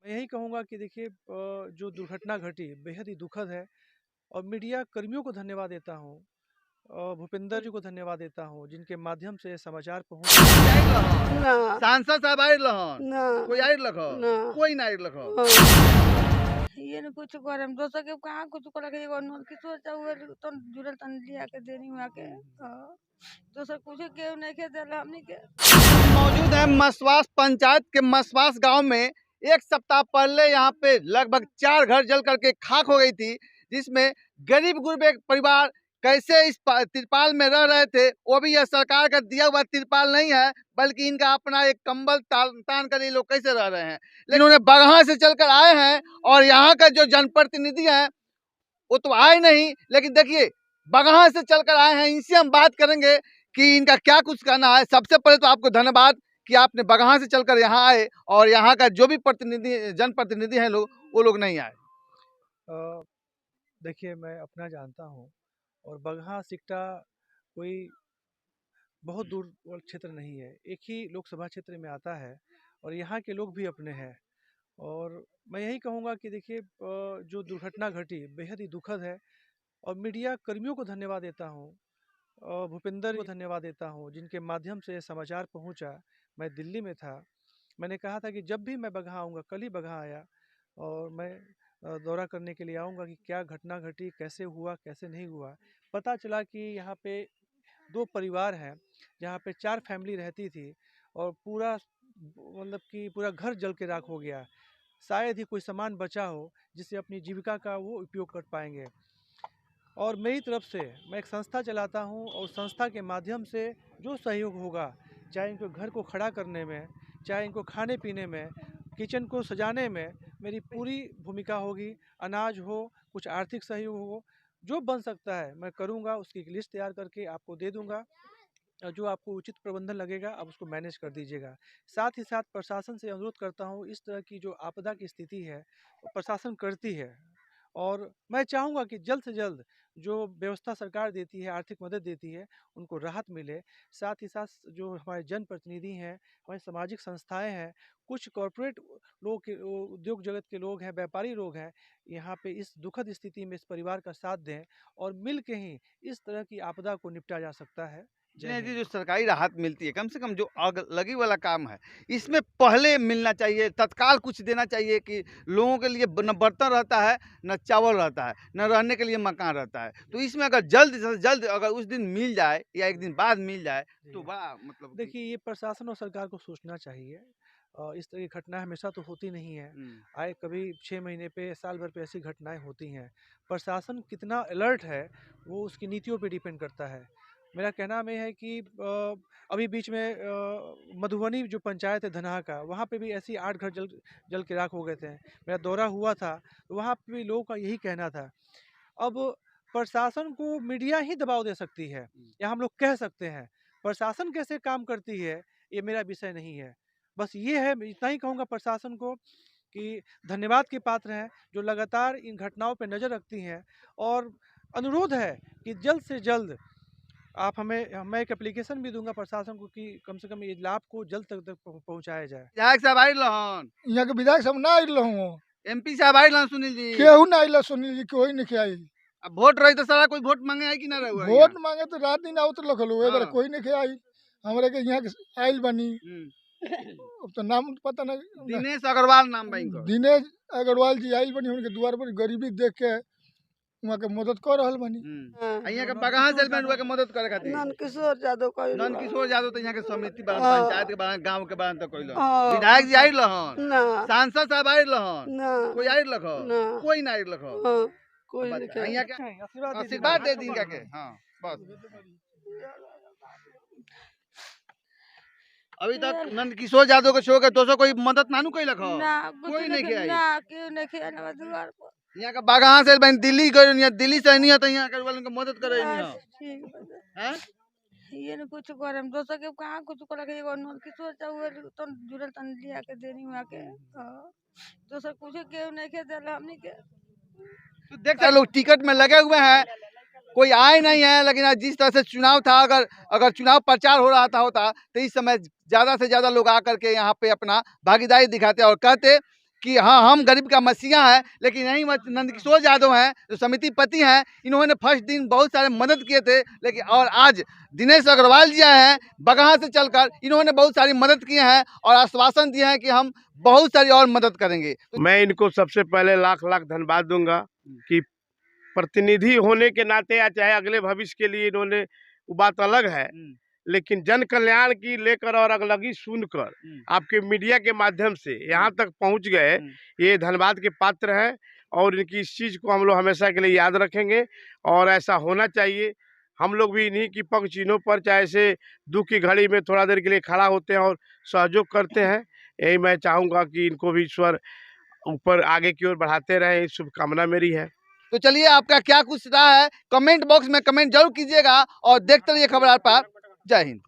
मैं यही कहूँगा कि देखिए जो दुर्घटना घटी बेहद ही दुखद है और मीडिया कर्मियों को धन्यवाद देता हूँ। भूपेंद्र जी को धन्यवाद देता हूँ जिनके माध्यम से समाचार पहुँच आइल रहन ना सांसद साहब आइल रहन ना कोई आइल लख ना कोई ना आइल लख ये न कुछ करे दोसर के कहाँ कुछ करे के एगो नल किशोर चाहे तो जुड़ल तन लिया के देनी हुआ के दोसर कुछ के नहीं के देला हमनी के। मौजूद है मसवास पंचायत के मसवास गांव में। एक सप्ताह पहले यहाँ पे लगभग 4 घर जल करके खाक हो गई थी, जिसमें गरीब गुरबे परिवार कैसे इस तिरपाल में रह रहे थे। वो भी यह सरकार का दिया हुआ तिरपाल नहीं है, बल्कि इनका अपना एक कंबल तान कर ये लोग कैसे रह रहे हैं। लेकिन उन्हें बगहा से चलकर आए हैं और यहाँ का जो जनप्रतिनिधि है वो तो आए नहीं, लेकिन देखिए बगहा से चलकर आए हैं। इनसे हम बात करेंगे कि इनका क्या कुछ कहना है। सबसे पहले तो आपको धन्यवाद कि आपने बगहा से चलकर यहाँ आए और यहाँ का जो भी प्रतिनिधि जनप्रतिनिधि हैं लोग वो लोग नहीं आए। देखिए मैं अपना जानता हूँ और बगहा सिकटा कोई बहुत दूर क्षेत्र नहीं है, एक ही लोकसभा क्षेत्र में आता है और यहाँ के लोग भी अपने हैं। और मैं यही कहूँगा कि देखिए जो दुर्घटना घटी बेहद ही दुखद है और मीडिया कर्मियों को धन्यवाद देता हूँ। भूपेंद्र को धन्यवाद देता हूँ जिनके माध्यम से समाचार पहुँचा। मैं दिल्ली में था, मैंने कहा था कि जब भी मैं बगहा आऊँगा, कल ही बगहा आया और मैं दौरा करने के लिए आऊँगा कि क्या घटना घटी, कैसे हुआ, कैसे नहीं हुआ। पता चला कि यहाँ पे 2 परिवार हैं, जहाँ पे 4 फैमिली रहती थी और पूरा मतलब कि पूरा घर जल के राख हो गया। शायद ही कोई सामान बचा हो जिससे अपनी जीविका का वो उपयोग कर पाएंगे। और मेरी तरफ से मैं एक संस्था चलाता हूँ और संस्था के माध्यम से जो सहयोग होगा, चाहे इनको घर को खड़ा करने में, चाहे इनको खाने पीने में, किचन को सजाने में, मेरी पूरी भूमिका होगी। अनाज हो, कुछ आर्थिक सहयोग हो, जो बन सकता है मैं करूँगा। उसकी एक लिस्ट तैयार करके आपको दे दूँगा और जो आपको उचित प्रबंधन लगेगा आप उसको मैनेज कर दीजिएगा। साथ ही साथ प्रशासन से अनुरोध करता हूँ, इस तरह की जो आपदा की स्थिति है प्रशासन करती है और मैं चाहूँगा कि जल्द से जल्द जो व्यवस्था सरकार देती है, आर्थिक मदद देती है, उनको राहत मिले। साथ ही साथ जो हमारे जनप्रतिनिधि हैं, हमारी सामाजिक संस्थाएं हैं, कुछ कॉरपोरेट लोग के उद्योग जगत के लोग हैं, व्यापारी लोग हैं, यहाँ पे इस दुखद स्थिति में इस परिवार का साथ दें और मिल के ही इस तरह की आपदा को निपटा जा सकता है। जय जी, हिंद। जो सरकारी राहत मिलती है, कम से कम जो आग लगी वाला काम है, इसमें पहले मिलना चाहिए, तत्काल कुछ देना चाहिए कि लोगों के लिए न बर्तन रहता है, न चावल रहता है, न रहने के लिए मकान रहता है। तो इसमें अगर जल्द से जल्द अगर उस दिन मिल जाए या एक दिन बाद मिल जाए तो बड़ा मतलब कि देखिए ये प्रशासन और सरकार को सोचना चाहिए। इस तरह की घटना हमेशा तो होती नहीं है, आए कभी 6 महीने पे, साल भर पे ऐसी घटनाएं होती हैं। प्रशासन कितना अलर्ट है वो उसकी नीतियों पे डिपेंड करता है। मेरा कहना में है कि अभी बीच में मधुबनी जो पंचायत है धनहा का, वहाँ पे भी ऐसी 8 घर जल जल के राख हो गए थे। मेरा दौरा हुआ था तो वहाँ पे भी लोगों का यही कहना था। अब प्रशासन को मीडिया ही दबाव दे सकती है या हम लोग कह सकते हैं। प्रशासन कैसे काम करती है ये मेरा विषय नहीं है। बस ये है, मैं इतना ही कहूँगा प्रशासन को कि धन्यवाद के पात्र हैं जो लगातार इन घटनाओं पे नज़र रखती हैं और अनुरोध है कि जल्द से जल्द आप हमें मैं एक एप्लीकेशन भी दूंगा प्रशासन को कि कम से कम ये लाभ को जल्द तक पहुँचाया जाए। विधायक साहब आइल रहन, यहाँ के विधायक सब ना आइल रहूँ, एमपी साहब आइल रहन सुनील जी। केहू ना आइल सुनील जी, कोई नहीं आइल। अब वोट रही तो सारा कोई वोट मांगे है कि ना रहुआ वोट मांगे तो रात दिन आवत लखल हुए, हाँ। कोई नहीं आइल। हमारे के यहाँ के आइल बनी, अब तो नाम पता नहीं। दिनेश अग्रवाल नाम बा इनकर। दिनेश अग्रवाल जी आइल बनी, उनके द्वार पर गरीबी देख के वहाँ के मदद कर रहल बनी। यहाँ के बगहा से बन हुआ के मदद करे खातिर नन किशोर यादव का नंद किशोर यादव तो यहाँ के समिति बना, हाँ। पंचायत के बना, गांव के बना तो कोई हाँ। विधायक जी आइल रहन, ना सांसद साहब आइल रहन, ना कोई आइल लख ना कोई ना आइल लख कोई नहीं यहाँ के आशीर्वाद दे दी के। हाँ बस अभी तक नंद किशोर यादव को छोड़ के दोस्तों कोई मदद नानू कोई लख ना कोई नहीं किया ना क्यों नहीं किया ना द्वार पर यहाँ का बगहा से बन दिल्ली गए, दिल्ली से नहीं है तो यहाँ के वालों को मदद करे नहीं है। ठीक बता हैं? ये न कुछ करे दोसर के कहाँ कुछ करे के एगो नल किशोर चाहे तो जुड़ल तन लिया के देनी हुआ के दोसर कुछ के नहीं के देला हमनी के। तो देख सकते लोग टिकट में लगे हुए हैं, कोई आए नहीं है। लेकिन आज जिस तरह से चुनाव था, अगर चुनाव प्रचार हो रहा था होता तो इस समय ज्यादा से ज्यादा लोग आकर के यहाँ पे अपना भागीदारी दिखाते और कहते कि हाँ हम गरीब का मसीहा है, लेकिन यही नंदकिशोर यादव हैं जो समिति पति हैं, इन्होंने फर्स्ट दिन बहुत सारे मदद किए थे, लेकिन और आज दिनेश अग्रवाल जी आए हैं बगहा से चलकर, इन्होंने बहुत सारी मदद किए हैं और आश्वासन दिए हैं कि हम बहुत सारी और मदद करेंगे। मैं इनको सबसे पहले लाख लाख धन्यवाद दूंगा कि प्रतिनिधि होने के नाते या चाहे अगले भविष्य के लिए इन्होंने, वो बात अलग है, लेकिन जन कल्याण की लेकर और अगलगी सुनकर आपके मीडिया के माध्यम से यहाँ तक पहुँच गए, ये धन्यवाद के पात्र हैं और इनकी इस चीज़ को हम लोग हमेशा के लिए याद रखेंगे और ऐसा होना चाहिए। हम लोग भी इन्हीं की पग चिन्हों पर चाहे से दुख की घड़ी में थोड़ा देर के लिए खड़ा होते हैं और सहयोग करते हैं। यही मैं चाहूँगा कि इनको भी ईश्वर ऊपर आगे की ओर बढ़ाते रहें, इस शुभकामना मेरी है। तो चलिए आपका क्या कुछ रहा है कमेंट बॉक्स में कमेंट जरूर कीजिएगा और देखते रहिए खबर आप। जय हिंद।